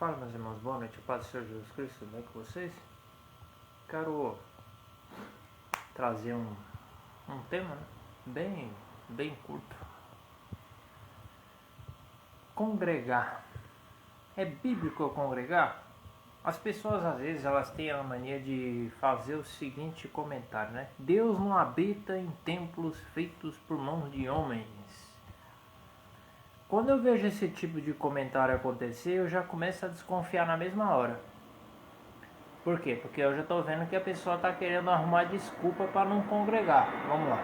Fala, meus irmãos, boa noite, o Paz do Senhor Jesus Cristo, tudo bem com vocês? Quero trazer um tema, né, bem curto. Congregar. É bíblico congregar? As pessoas às vezes elas têm a mania de fazer o seguinte comentário, né? Deus não habita em templos feitos por mãos de homens. Quando eu vejo esse tipo de comentário acontecer, eu já começo a desconfiar na mesma hora. Por quê? Porque eu já estou vendo que a pessoa está querendo arrumar desculpa para não congregar. Vamos lá.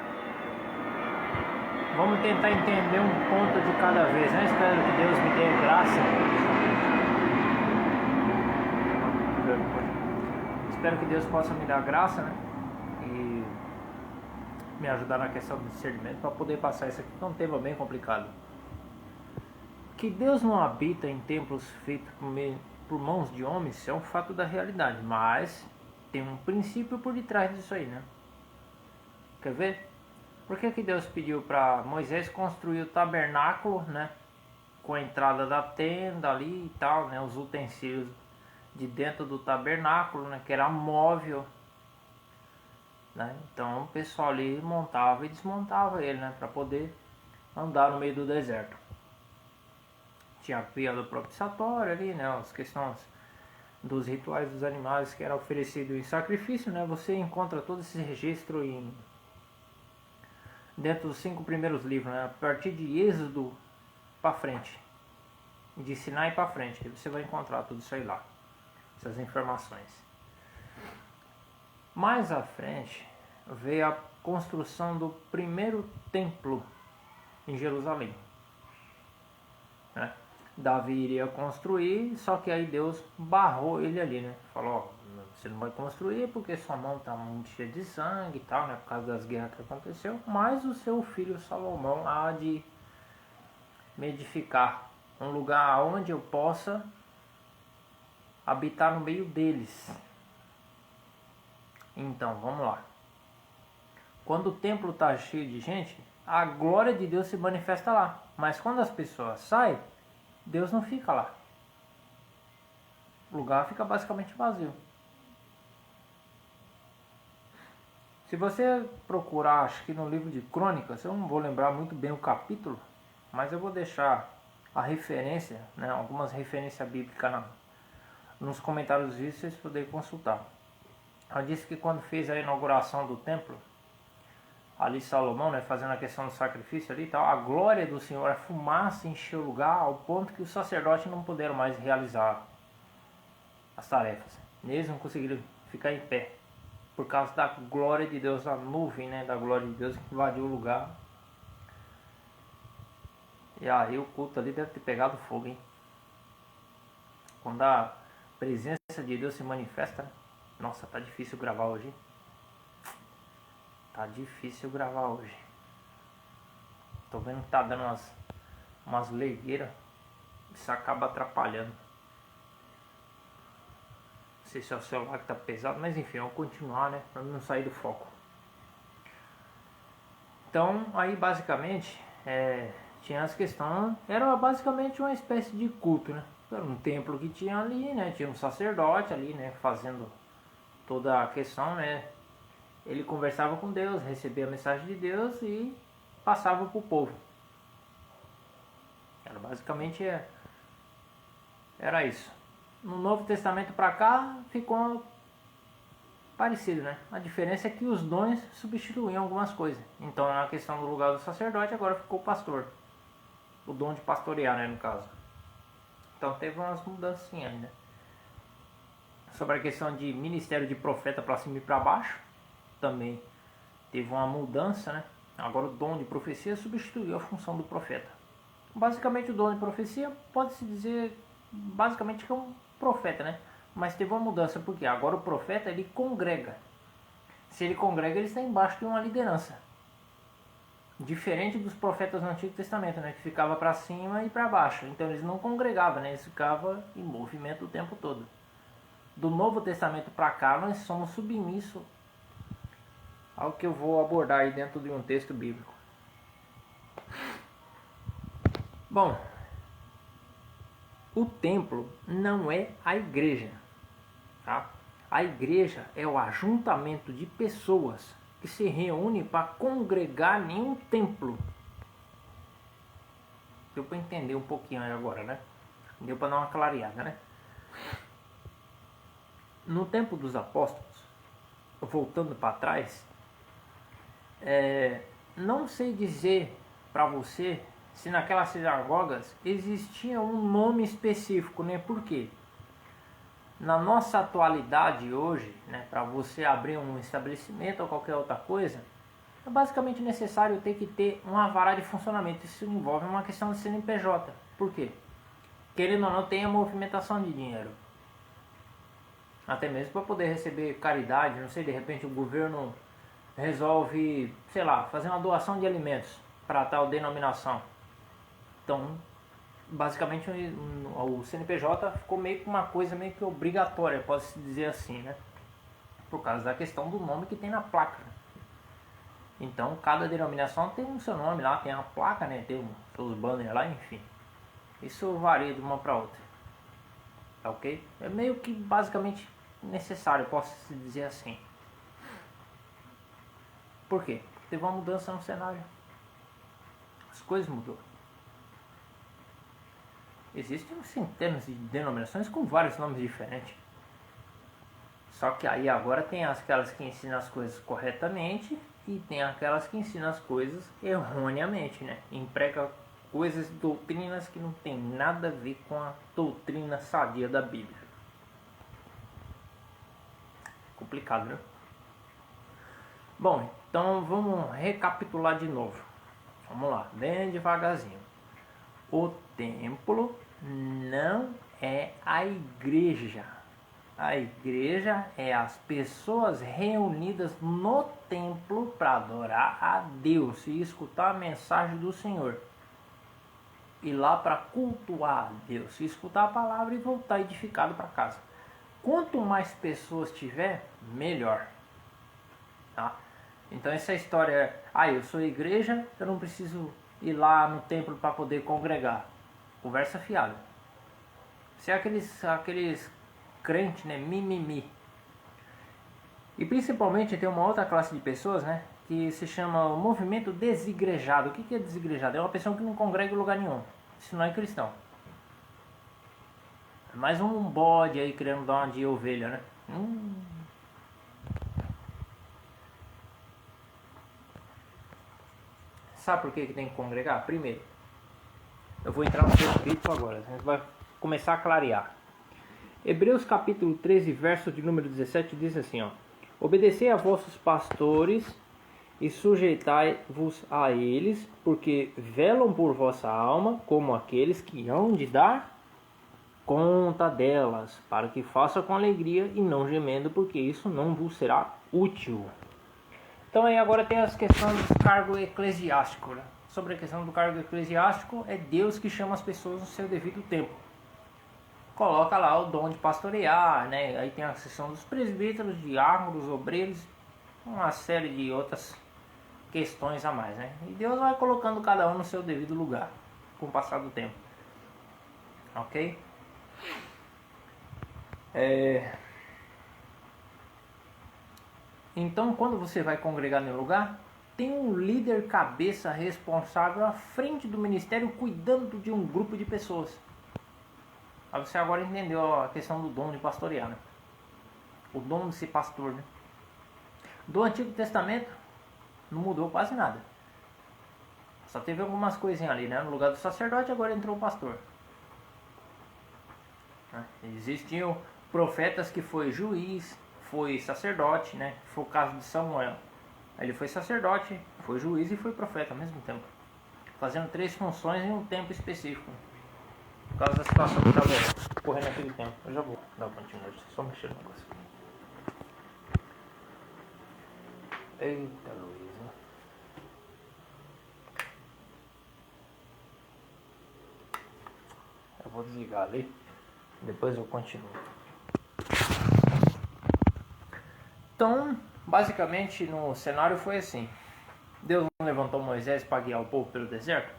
Vamos tentar entender um ponto de cada vez, né? Espero que Deus me dê graça. Espero que Deus possa me dar graça, né? E me ajudar na questão do discernimento para poder passar isso aqui, que é um tema bem complicado. Que Deus não habita em templos feitos por mãos de homens é um fato da realidade, mas tem um princípio por detrás disso aí, né? Quer ver? Por que Deus pediu para Moisés construir o tabernáculo, né? Com a entrada da tenda ali e tal, né? Os utensílios de dentro do tabernáculo, né? Que era móvel, né? Então o pessoal ali montava e desmontava ele, né? Para poder andar no meio do deserto. Tinha a pia do propiciatório ali, né? As questões dos rituais dos animais que era oferecido em sacrifício, né? Você encontra todo esse registro dentro dos 5 primeiros livros, né? A partir de Êxodo para frente, de Sinai para frente, você vai encontrar tudo isso aí lá, essas informações. Mais à frente veio a construção do primeiro templo em Jerusalém, né? Davi iria construir, só que aí Deus barrou ele ali, né? Falou, ó, você não vai construir porque sua mão está muito cheia de sangue e tal, né? Por causa das guerras que aconteceu. Mas o seu filho Salomão há de me edificar um lugar onde eu possa habitar no meio deles. Então, vamos lá. Quando o templo está cheio de gente, a glória de Deus se manifesta lá. Mas quando as pessoas saem, Deus não fica lá. O lugar fica basicamente vazio. Se você procurar, acho que no livro de Crônicas, eu não vou lembrar muito bem o capítulo, mas eu vou deixar a referência, né, algumas referências bíblicas nos comentários dos vídeos, vocês poderem consultar. Ela disse que quando fez a inauguração do templo, ali Salomão, né, fazendo a questão do sacrifício ali e tal, a glória do Senhor, a fumaça encheu o lugar ao ponto que os sacerdotes não puderam mais realizar as tarefas. Eles não conseguiram ficar em pé por causa da glória de Deus, a nuvem, né, da glória de Deus que invadiu o lugar. E aí o culto ali deve ter pegado fogo, hein? Quando a presença de Deus se manifesta, né? Nossa, tá difícil gravar hoje. Tá difícil gravar hoje. Tô vendo que tá dando umas legueiras. Isso acaba atrapalhando. Não sei se é o celular que tá pesado, mas enfim, vamos continuar, né? Pra não sair do foco. Então, aí basicamente, tinha as questões. Era basicamente uma espécie de culto, né? Era um templo que tinha ali, né? Tinha um sacerdote ali, né? Fazendo toda a questão, né? Ele conversava com Deus, recebia a mensagem de Deus e passava para o povo. Era basicamente era isso. No Novo Testamento para cá ficou parecido, né? A diferença é que os dons substituíam algumas coisas. Então na questão do lugar do sacerdote agora ficou o pastor. O dom de pastorear, né, no caso. Então teve umas mudanças ainda. Sobre a questão de ministério de profeta para cima e para baixo, também teve uma mudança, né? Agora o dom de profecia substituiu a função do profeta. Basicamente o dom de profecia pode-se dizer basicamente que é um profeta, né? Mas teve uma mudança porque agora o profeta ele congrega. Se ele congrega, ele está embaixo de uma liderança. Diferente dos profetas do Antigo Testamento, né? Que ficava para cima e para baixo. Então eles não congregavam, né? Eles ficavam em movimento o tempo todo. Do Novo Testamento para cá nós somos submissos ao que eu vou abordar aí dentro de um texto bíblico. Bom, o templo não é a igreja, tá? A igreja é o ajuntamento de pessoas que se reúnem para congregar em um templo. Deu para entender um pouquinho aí agora, né? Deu para dar uma clareada, né? No tempo dos apóstolos, voltando para trás, não sei dizer para você se naquelas sinagogas existia um nome específico, né? Por quê? Na nossa atualidade hoje, né, para você abrir um estabelecimento ou qualquer outra coisa, é basicamente necessário ter que ter uma vara de funcionamento. Isso envolve uma questão de CNPJ. Por quê? Querendo ou não, tem a movimentação de dinheiro. Até mesmo para poder receber caridade, não sei, de repente o governo resolve, sei lá, fazer uma doação de alimentos para tal denominação. Então, basicamente o CNPJ ficou meio que uma coisa meio que obrigatória, pode-se dizer assim, né? Por causa da questão do nome que tem na placa. Então, cada denominação tem o seu nome lá, tem a placa, né? Tem os seus banners lá, enfim. Isso varia de uma para outra. Tá ok? É meio que basicamente necessário, posso dizer assim. Por quê? Teve uma mudança no cenário. As coisas mudou. Existem centenas de denominações com vários nomes diferentes. Só que aí agora tem aquelas que ensinam as coisas corretamente e tem aquelas que ensinam as coisas erroneamente, né? Emprega coisas, doutrinas que não tem nada a ver com a doutrina sadia da Bíblia. Complicado, né? Bom, então vamos recapitular de novo. Vamos lá, bem devagarzinho. O templo não é a igreja. A igreja é as pessoas reunidas no templo para adorar a Deus e escutar a mensagem do Senhor. Ir lá para cultuar a Deus, escutar a palavra e voltar edificado para casa. Quanto mais pessoas tiver, melhor. Tá? Então essa história é, eu sou igreja, eu não preciso ir lá no templo para poder congregar. Conversa fiada. Se é aqueles crentes, né, mimimi. E principalmente tem uma outra classe de pessoas, né, que se chama o movimento desigrejado. O que é desigrejado? É uma pessoa que não congrega em lugar nenhum. Isso não é cristão. É mais um bode aí querendo dar uma de ovelha, né? Sabe por que tem que congregar? Primeiro, eu vou entrar no texto agora. A gente vai começar a clarear. Hebreus capítulo 13, verso de número 17 diz assim, ó: obedecei a vossos pastores e sujeitai-vos a eles, porque velam por vossa alma, como aqueles que hão de dar conta delas, para que faça com alegria e não gemendo, porque isso não vos será útil. Então aí agora tem as questões do cargo eclesiástico, né? Sobre a questão do cargo eclesiástico, é Deus que chama as pessoas no seu devido tempo. Coloca lá o dom de pastorear, né? Aí tem a questão dos presbíteros, diáconos, obreiros, uma série de outras questões a mais, né? E Deus vai colocando cada um no seu devido lugar com o passar do tempo. Ok? Então, quando você vai congregar no lugar, tem um líder cabeça responsável à frente do ministério cuidando de um grupo de pessoas. Aí você agora entendeu a questão do dom de pastorear, né? O dom de ser pastor, né? Do Antigo Testamento não mudou quase nada. Só teve algumas coisinhas ali, né? No lugar do sacerdote agora entrou o pastor. Existiam profetas que foi juiz, foi sacerdote, né? Foi o caso de Samuel. Ele foi sacerdote, foi juiz e foi profeta ao mesmo tempo, fazendo 3 funções em um tempo específico, por causa da situação que estava ocorrendo naquele tempo. Eu já vou dar continuidade, só mexer no negócio. Eita, Luísa. Eu vou desligar ali, depois eu continuo. Então, basicamente no cenário foi assim: Deus não levantou Moisés para guiar o povo pelo deserto?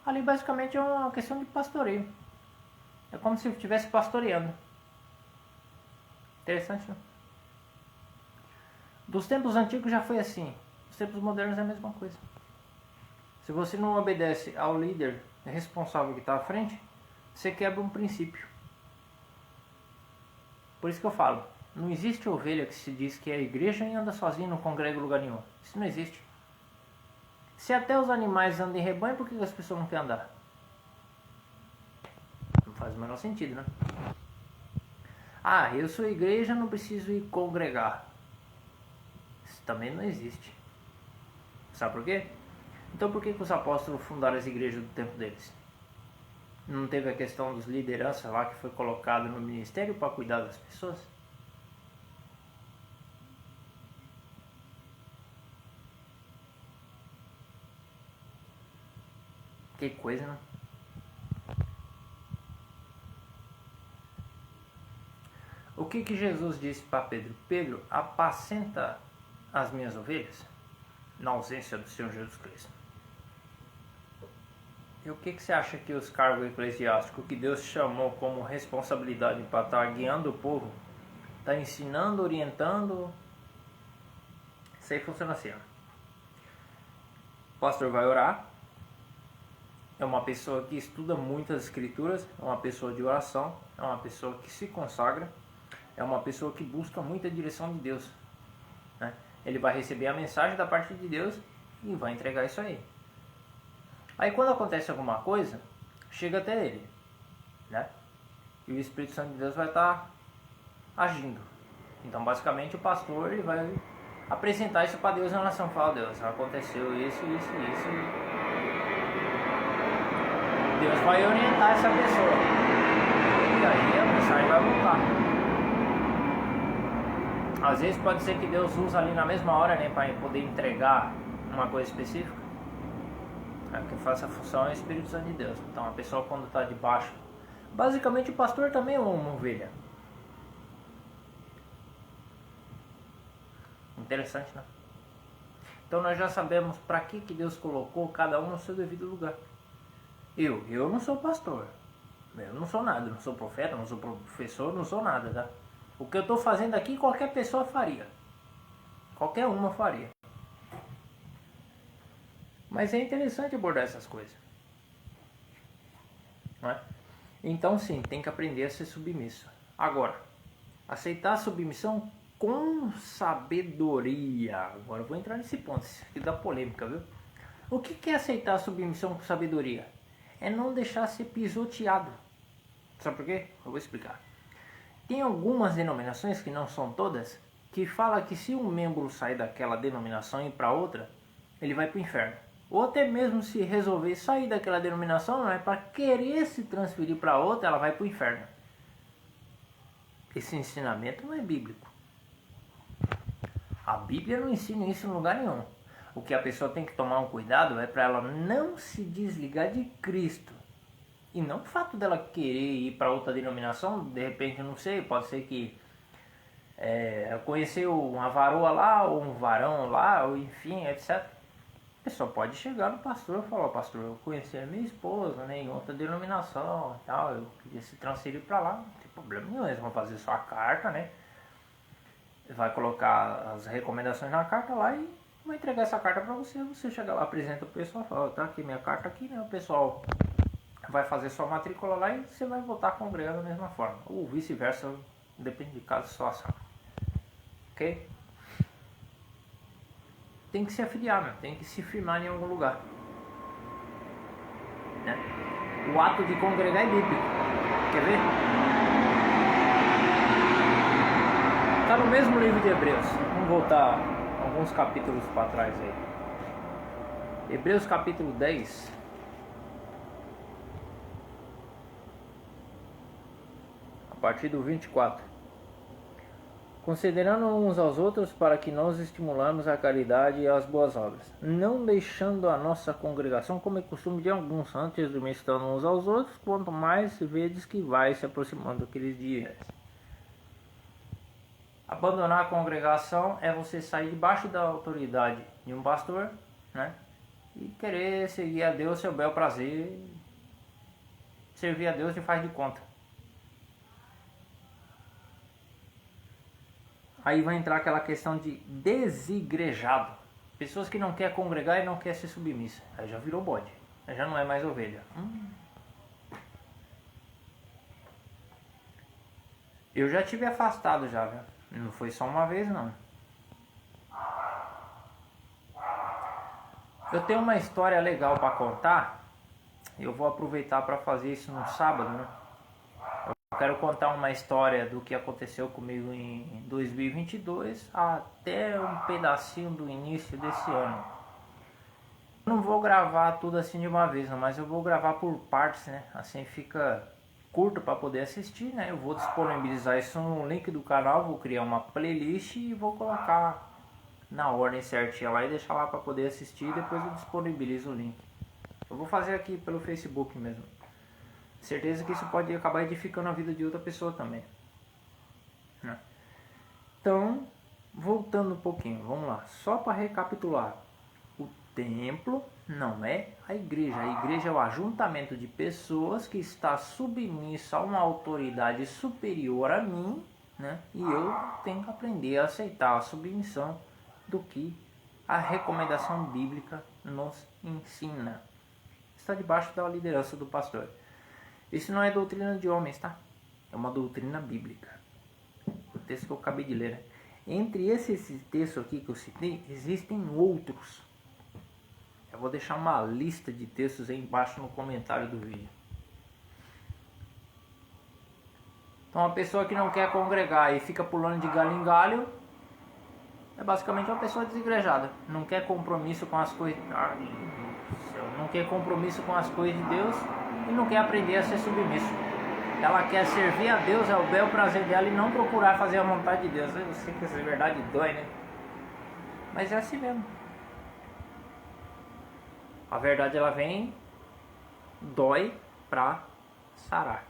Ali basicamente é uma questão de pastoreio. É como se estivesse pastoreando. Interessante, né? Dos tempos antigos já foi assim. Dos tempos modernos é a mesma coisa. Se você não obedece ao líder responsável que está à frente, você quebra um princípio. Por isso que eu falo, não existe ovelha que se diz que é a igreja e anda sozinha e não congrega em lugar nenhum. Isso não existe. Se até os animais andam em rebanho, por que as pessoas não querem andar? Não faz o menor sentido, né? Ah, eu sou igreja, não preciso ir congregar. Isso também não existe. Sabe por quê? Então por que os apóstolos fundaram as igrejas do tempo deles? Não teve a questão dos lideranças lá que foi colocado no ministério para cuidar das pessoas? Que coisa, né? O que Jesus disse para Pedro? Pedro, apacenta as minhas ovelhas, na ausência do Senhor Jesus Cristo. E o que você acha que os cargos eclesiásticos que Deus chamou como responsabilidade para estar guiando o povo, está ensinando, orientando? Isso aí funciona assim, ó. O pastor vai orar, é uma pessoa que estuda muitas escrituras, é uma pessoa de oração, é uma pessoa que se consagra, é uma pessoa que busca muita direção de Deus, né? Ele vai receber a mensagem da parte de Deus e vai entregar isso aí. Aí quando acontece alguma coisa, chega até ele, né? E o Espírito Santo de Deus vai estar agindo. Então basicamente o pastor ele vai apresentar isso para Deus em relação, fala, Deus, aconteceu isso. Deus vai orientar essa pessoa. E aí a mensagem vai voltar. Às vezes pode ser que Deus usa ali na mesma hora, né, para poder entregar uma coisa específica. Quem faz essa função é o Espírito Santo de Deus. Então a pessoa quando está debaixo, basicamente o pastor também é uma ovelha. Interessante, né? Então nós já sabemos para que Deus colocou cada um no seu devido lugar. Eu não sou pastor, eu não sou nada, não sou profeta, não sou professor, não sou nada, tá? O que eu estou fazendo aqui qualquer pessoa faria, qualquer uma faria. Mas é interessante abordar essas coisas, não é? Então sim, tem que aprender a ser submisso. Agora, aceitar a submissão com sabedoria. Agora eu vou entrar nesse ponto, isso aqui dá polêmica, viu? O que é aceitar a submissão com sabedoria? É não deixar ser pisoteado. Sabe por quê? Eu vou explicar. Tem algumas denominações, que não são todas, que fala que se um membro sair daquela denominação e ir para outra, ele vai para o inferno. Ou até mesmo se resolver sair daquela denominação, não é para querer se transferir para outra, ela vai para o inferno. Esse ensinamento não é bíblico. A Bíblia não ensina isso em lugar nenhum. O que a pessoa tem que tomar um cuidado é para ela não se desligar de Cristo. E não o fato dela querer ir para outra denominação, de repente, eu não sei, pode ser que conheceu uma varoa lá, ou um varão lá, ou enfim, etc. A pessoa pode chegar no pastor e falar, pastor, eu conheci a minha esposa, né, em outra denominação e tal, eu queria se transferir para lá, não tem problema nenhum, eles vão fazer só a carta, né? Vai colocar as recomendações na carta lá e vai entregar essa carta para você. Você chega lá, apresenta o pessoal, fala, tá aqui minha carta aqui, né? O pessoal vai fazer sua matrícula lá e você vai voltar congregando da mesma forma. Ou vice-versa, depende de cada situação. Ok? Tem que se afiliar, meu. Tem que se firmar em algum lugar. Né? O ato de congregar é bíblico. Quer ver? Está no mesmo livro de Hebreus. Vamos voltar alguns capítulos para trás aí. Hebreus capítulo 10. A partir do 24. Considerando uns aos outros para que nós estimulamos a caridade e as boas obras, não deixando a nossa congregação como é costume de alguns, antes do estando uns aos outros, quanto mais vedes que vai se aproximando daqueles dias. Abandonar a congregação é você sair debaixo da autoridade de um pastor, né? E querer seguir a Deus seu bel prazer, servir a Deus e faz de conta. Aí vai entrar aquela questão de desigrejado. Pessoas que não querem congregar e não querem ser submissa. Aí já virou bode. Aí já não é mais ovelha. Eu já tive afastado já, viu? Não foi só uma vez não. Eu tenho uma história legal para contar. Eu vou aproveitar para fazer isso no sábado, né? Eu quero contar uma história do que aconteceu comigo em 2022 até um pedacinho do início desse ano. Eu não vou gravar tudo assim de uma vez, não, mas eu vou gravar por partes, né? Assim fica curto para poder assistir, né? Eu vou disponibilizar isso no link do canal, vou criar uma playlist e vou colocar na ordem certinha lá e deixar lá para poder assistir e depois eu disponibilizo o link. Eu vou fazer aqui pelo Facebook mesmo. Certeza que isso pode acabar edificando a vida de outra pessoa também, né? Então, voltando um pouquinho, vamos lá. Só para recapitular. O templo não é a igreja. A igreja é o ajuntamento de pessoas que está submissa a uma autoridade superior a mim, né? E eu tenho que aprender a aceitar a submissão do que a recomendação bíblica nos ensina. Está debaixo da liderança do pastor. Isso não é doutrina de homens, tá? É uma doutrina bíblica. O texto que eu acabei de ler, né? Entre esse texto aqui que eu citei, existem outros. Eu vou deixar uma lista de textos aí embaixo no comentário do vídeo. Então, uma pessoa que não quer congregar e fica pulando de galho em galho é basicamente uma pessoa desigrejada. Não quer compromisso com as coisas. Não quer compromisso com as coisas de Deus e não quer aprender a ser submisso. Ela quer servir a Deus, é o bel prazer dela, e não procurar fazer a vontade de Deus. Eu sei que essa verdade dói, né? Mas é assim mesmo. A verdade ela vem, dói pra sarar.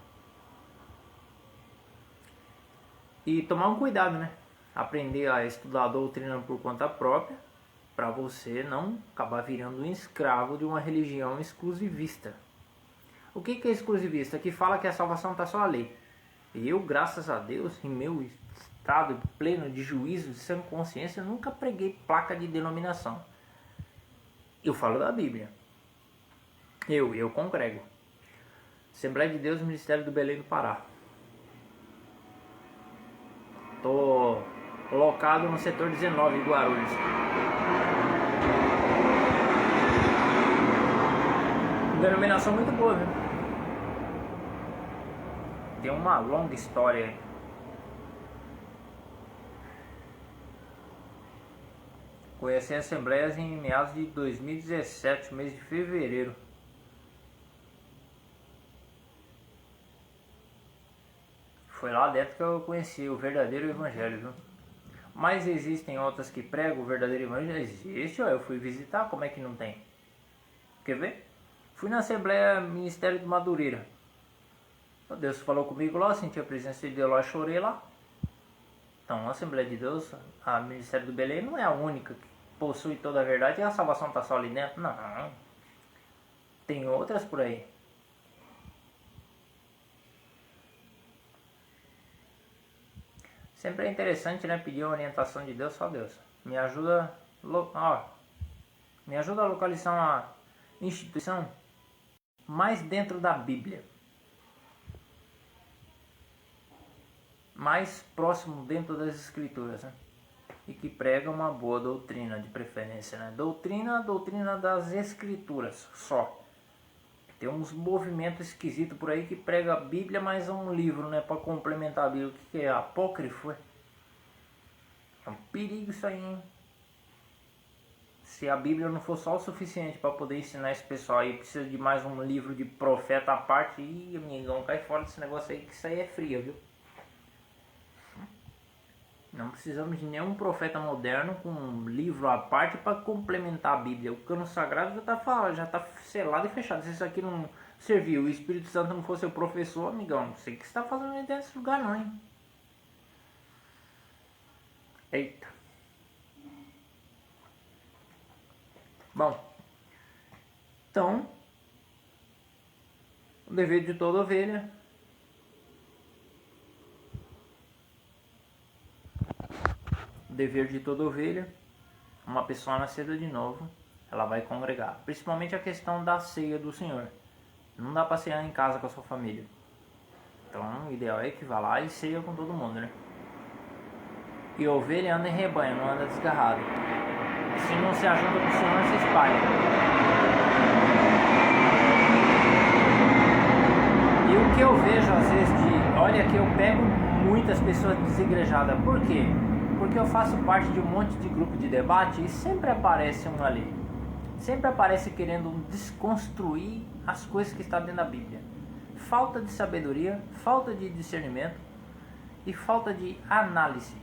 E tomar um cuidado, né? Aprender a estudar a doutrina por conta própria, para você não acabar virando um escravo de uma religião exclusivista. O que é exclusivista? Que fala que a salvação está só a lei. E eu, graças a Deus, em meu estado pleno de juízo, de sã consciência, nunca preguei placa de denominação. Eu falo da Bíblia. Eu congrego. Assembleia de Deus, Ministério do Belém do Pará. Estou locado no setor 19 de Guarulhos. Denominação muito boa, viu? Tem uma longa história aí. Conheci a Assembleias em meados de 2017, mês de fevereiro. Foi lá dentro que eu conheci o verdadeiro evangelho, viu? Mas existem outras que pregam o verdadeiro evangelho? Existe, ó, eu fui visitar, como é que não tem? Quer ver? Fui na Assembleia Ministério de Madureira. Deus falou comigo lá, senti a presença de Deus lá, chorei lá. Então, a Assembleia de Deus, a Ministério do Belém não é a única que possui toda a verdade e a salvação está só ali dentro. Não. Tem outras por aí. Sempre é interessante, né, pedir a orientação de Deus, só Deus. Me ajuda a localizar uma instituição mais dentro da Bíblia. Mais próximo dentro das Escrituras, né? E que prega uma boa doutrina, de preferência, né? Doutrina das Escrituras, só. Tem uns movimentos esquisitos por aí que prega a Bíblia, mas é um livro, né? Para complementar a Bíblia. O que é apócrifo? É um perigo isso aí, hein? Se a Bíblia não for só o suficiente para poder ensinar esse pessoal aí, precisa de mais um livro de profeta à parte. Ih, amigão, cai fora desse negócio aí, que isso aí é fria, viu? Não precisamos de nenhum profeta moderno com um livro à parte para complementar a Bíblia. O cano sagrado já está selado e fechado. Se isso aqui não serviu, o Espírito Santo não for seu professor, amigão, não sei o que você está fazendo dentro desse lugar não, hein? Eita. Bom, então, o dever de toda ovelha dever de toda ovelha, uma pessoa nascida de novo, ela vai congregar. Principalmente a questão da ceia do Senhor. Não dá para cear em casa com a sua família. Então o ideal é que vá lá e ceia com todo mundo, né? E a ovelha anda em rebanho, não anda desgarrado. Se não se ajunta com o Senhor, se espalha. E o que eu vejo às vezes olha que eu pego muitas pessoas desigrejadas. Por quê? Porque eu faço parte de um monte de grupo de debate e sempre aparece um ali. Sempre aparece querendo desconstruir as coisas que estão dentro da Bíblia. Falta de sabedoria, falta de discernimento e falta de análise.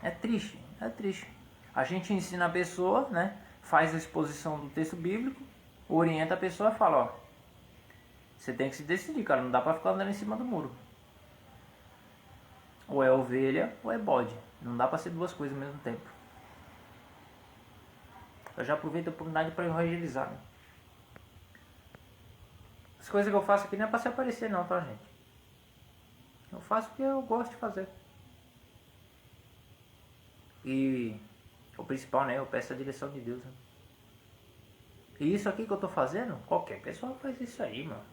É triste, é triste. A gente ensina a pessoa, né? Faz a exposição do texto bíblico, orienta a pessoa e fala, ó, você tem que se decidir, cara, não dá pra ficar andando em cima do muro. Ou é ovelha ou é bode. Não dá pra ser duas coisas ao mesmo tempo. Eu já aproveito a oportunidade para evangelizar, né? As coisas que eu faço aqui não é para se aparecer não, tá, gente? Eu faço porque eu gosto de fazer. E o principal, né? Eu peço a direção de Deus, né? E isso aqui que eu tô fazendo, qualquer pessoa faz isso aí, mano.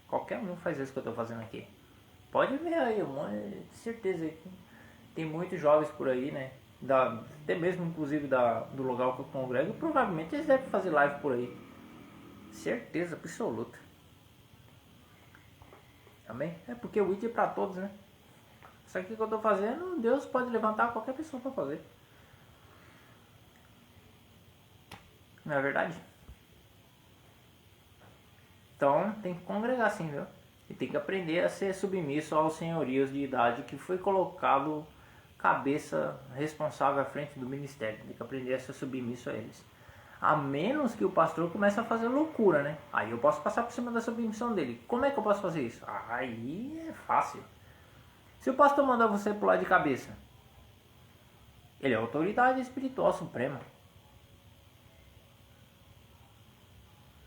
Qualquer um faz isso que eu tô fazendo aqui. Pode ver aí, mano. Certeza que tem muitos jovens por aí, né? Até mesmo inclusive do lugar que eu congrego, provavelmente eles devem fazer live por aí. Certeza absoluta. Amém? É porque o vídeo é pra todos, né? Isso aqui que eu tô fazendo, Deus pode levantar qualquer pessoa pra fazer. Não é verdade? Então tem que congregar sim, viu? E tem que aprender a ser submisso aos senhorios de idade que foi colocado cabeça responsável à frente do ministério. Tem que aprender a ser submisso a eles. A menos que o pastor comece a fazer loucura, né? Aí eu posso passar por cima da submissão dele. Como é que eu posso fazer isso? Aí é fácil. Se o pastor mandar você pular de cabeça, ele é a autoridade espiritual suprema.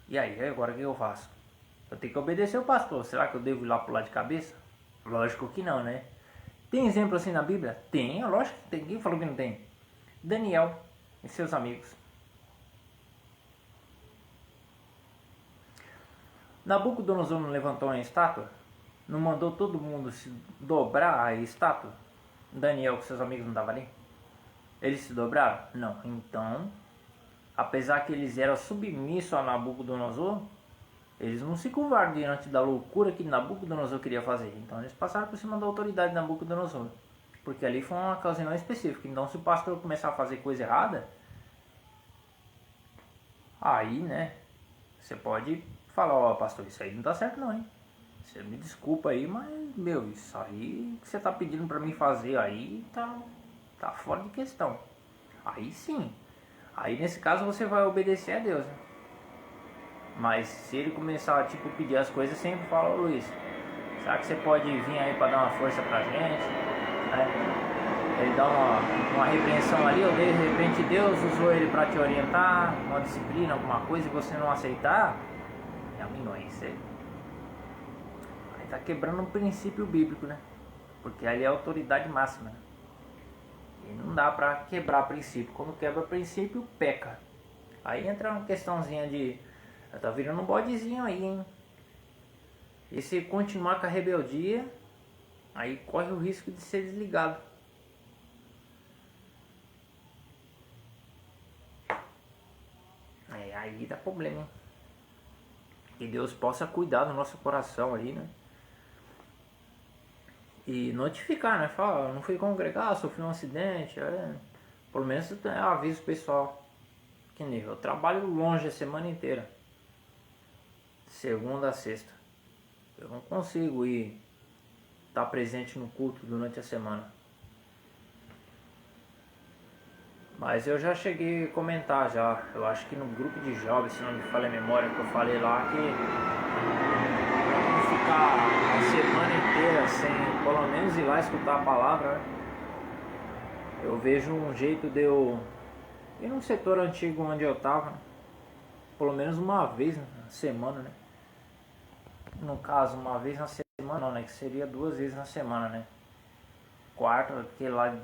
E aí, agora o que eu faço? Eu tenho que obedecer o pastor. Será que eu devo ir lá pular de cabeça? Lógico que não, né? Tem exemplo assim na Bíblia? Tem, lógico que tem. Quem falou que não tem? Daniel e seus amigos. Nabucodonosor não levantou uma estátua? Não mandou todo mundo se dobrar a estátua? Daniel com seus amigos não estavam ali? Eles se dobraram? Não. Então, apesar que eles eram submissos a Nabucodonosor, eles não se curvaram diante da loucura que Nabucodonosor queria fazer. Então eles passaram por cima da autoridade de Nabucodonosor. Porque ali foi uma ocasião específica. Então se o pastor começar a fazer coisa errada, aí, né, você pode falar, ó, pastor, isso aí não tá certo não, hein? Você me desculpa aí, mas, meu, isso aí que você tá pedindo pra mim fazer aí tá fora de questão. Aí sim. Aí nesse caso você vai obedecer a Deus, né? Mas se ele começar a tipo, pedir as coisas, sempre fala, ô Luiz, será que você pode vir aí para dar uma força pra gente? Ele dá uma repreensão ali, ou de repente Deus usou ele para te orientar, uma disciplina, alguma coisa, e você não aceitar, é amigões. Aí tá quebrando um princípio bíblico, né? Porque ali é a autoridade máxima, né? E não dá para quebrar princípio. Quando quebra princípio, peca. Aí entra uma questãozinha de... tá virando um bodezinho aí, hein? E se continuar com a rebeldia, aí corre o risco de ser desligado. Aí dá problema, hein? Que Deus possa cuidar do nosso coração aí, né? E notificar, né? Fala, não fui congregar, sofri um acidente. Pelo menos eu aviso o pessoal. Que nível? Eu trabalho longe a semana inteira. Segunda a sexta. Eu não consigo estar presente no culto durante a semana. Mas eu já cheguei a comentar já. Eu acho que no grupo de jovens, se não me falha a memória, que eu falei lá que ficar a semana inteira sem pelo menos ir lá escutar a palavra, né? Eu vejo um jeito de eu ir num setor antigo onde eu tava, né? Pelo menos uma vez na semana, né? No caso, uma vez na semana não, né? Que seria 2 vezes na semana, né? Quarto, aquele lá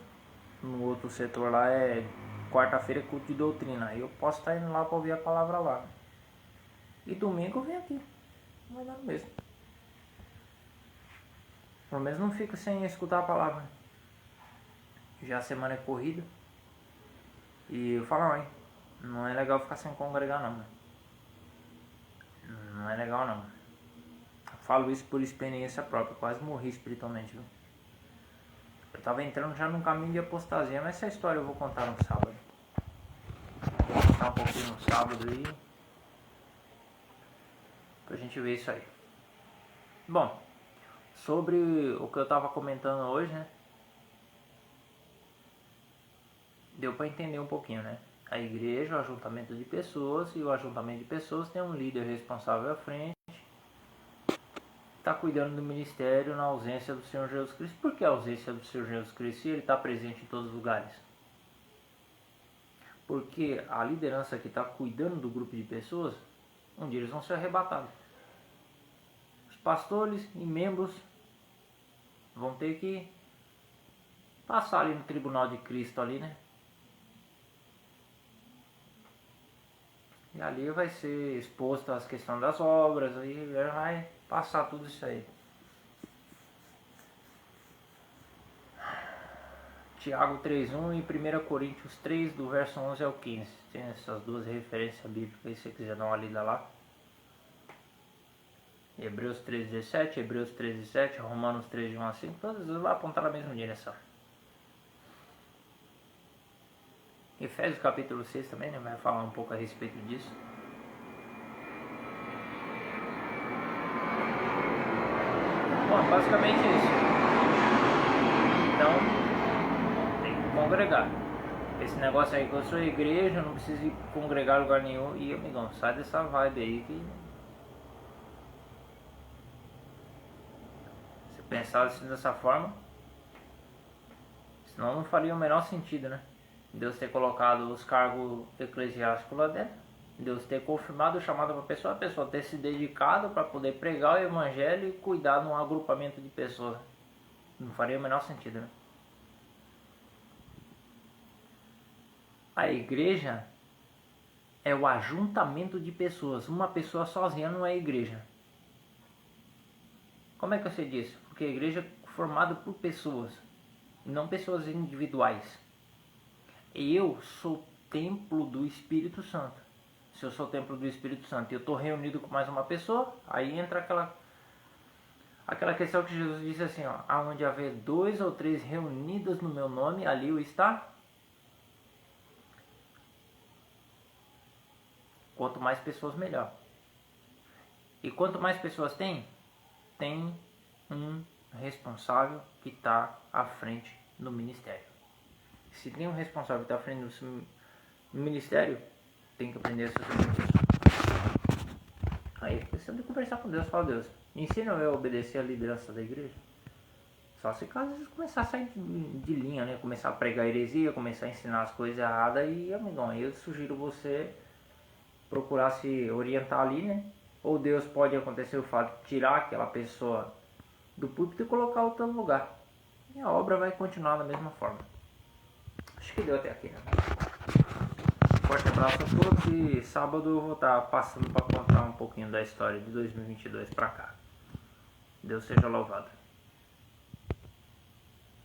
no outro setor lá é quarta-feira culto de doutrina. Aí eu posso estar indo lá para ouvir a palavra lá. E domingo eu venho aqui. Não vai dar mesmo. Pelo menos não fico sem escutar a palavra. Já a semana é corrida. E eu falo, hein? Não é legal ficar sem congregar não. Não é legal não. Eu falo isso por experiência própria. Quase morri espiritualmente, viu? Eu tava entrando já num caminho de apostasia, mas essa história eu vou contar no sábado. Vou contar um pouquinho no sábado aí. Pra gente ver isso aí. Bom, sobre o que eu tava comentando hoje, né? Deu pra entender um pouquinho, né? A igreja, o ajuntamento de pessoas, e o ajuntamento de pessoas tem um líder responsável à frente. Está cuidando do ministério na ausência do Senhor Jesus Cristo. Por que a ausência do Senhor Jesus Cristo se Ele está presente em todos os lugares? Porque a liderança que está cuidando do grupo de pessoas, um dia eles vão ser arrebatados. Os pastores e membros vão ter que passar ali no tribunal de Cristo ali, né? E ali vai ser exposto às questões das obras, aí vai passar tudo isso aí. Tiago 3:1 e 1 Coríntios 3, do verso 11 ao 15. Tem essas duas referências bíblicas aí, se você quiser dar uma lida lá. Hebreus 3:17, Hebreus 3:7, Romanos 3:1 a 5, todas vão apontar na mesma direção. Efésios capítulo 6 também, né, vai falar um pouco a respeito disso. Bom, basicamente isso. Então, tem que congregar. Esse negócio aí que eu sou igreja, eu não preciso ir congregar em lugar nenhum. E amigão, sai dessa vibe aí que... Se pensar assim dessa forma, senão não faria o menor sentido, né? Deus ter colocado os cargos eclesiásticos lá dentro, Deus ter confirmado o chamado para a pessoa ter se dedicado para poder pregar o evangelho e cuidar de um agrupamento de pessoas. Não faria o menor sentido, né? A igreja é o ajuntamento de pessoas. Uma pessoa sozinha não é igreja. Como é que eu sei disso? Porque a igreja é formada por pessoas, não pessoas individuais. Eu sou templo do Espírito Santo. Se eu sou templo do Espírito Santo e eu estou reunido com mais uma pessoa, aí entra aquela questão que Jesus disse assim, ó, aonde haver 2 ou 3 reunidos no meu nome, ali eu está. Quanto mais pessoas, melhor. E quanto mais pessoas tem um responsável que está à frente do ministério. Se tem um responsável que está à frente do ministério, tem que aprender a se submeter. Aí, questão de conversar com Deus, fala, Deus, ensina eu a obedecer a liderança da igreja. Só se caso eles começar a sair de linha, né? Começar a pregar heresia, começar a ensinar as coisas erradas, e amigão, aí eu sugiro você procurar se orientar ali, né? Ou Deus pode acontecer o fato de tirar aquela pessoa do púlpito e colocar outra no lugar. E a obra vai continuar da mesma forma. Acho que deu até aqui, né? Forte abraço a todos e sábado eu vou estar passando para contar um pouquinho da história de 2022 para cá. Deus seja louvado.